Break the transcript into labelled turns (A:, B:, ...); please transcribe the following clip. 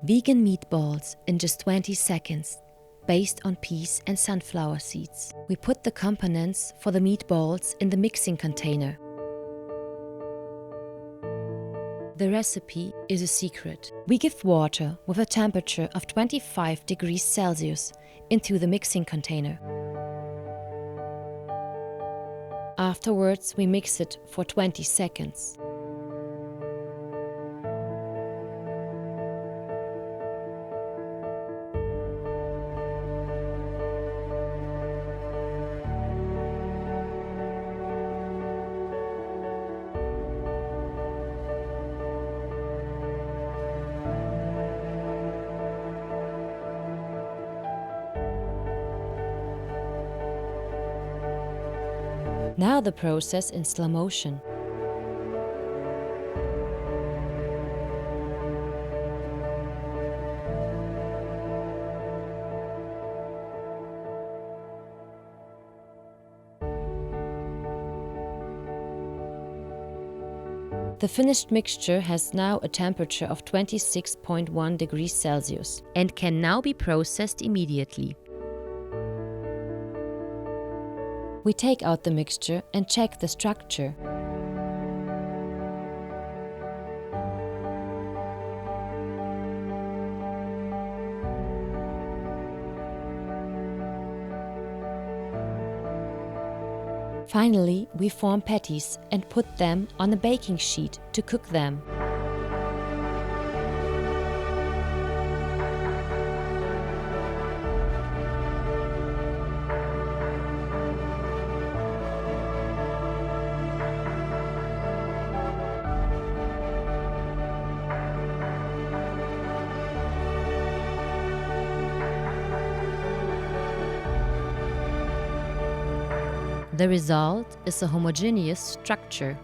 A: Vegan meatballs in just 20 seconds, based on peas and sunflower seeds. We put the components for the meatballs in the mixing container. The recipe is a secret. We give water with a temperature of 25 degrees Celsius into the mixing container. Afterwards, we mix it for 20 seconds. Now the process in slow motion. The finished mixture has now a temperature of 26.1 degrees Celsius and can now be processed immediately. We take out the mixture and check the structure. Finally, we form patties and put them on a baking sheet to cook them. The result is a homogeneous structure.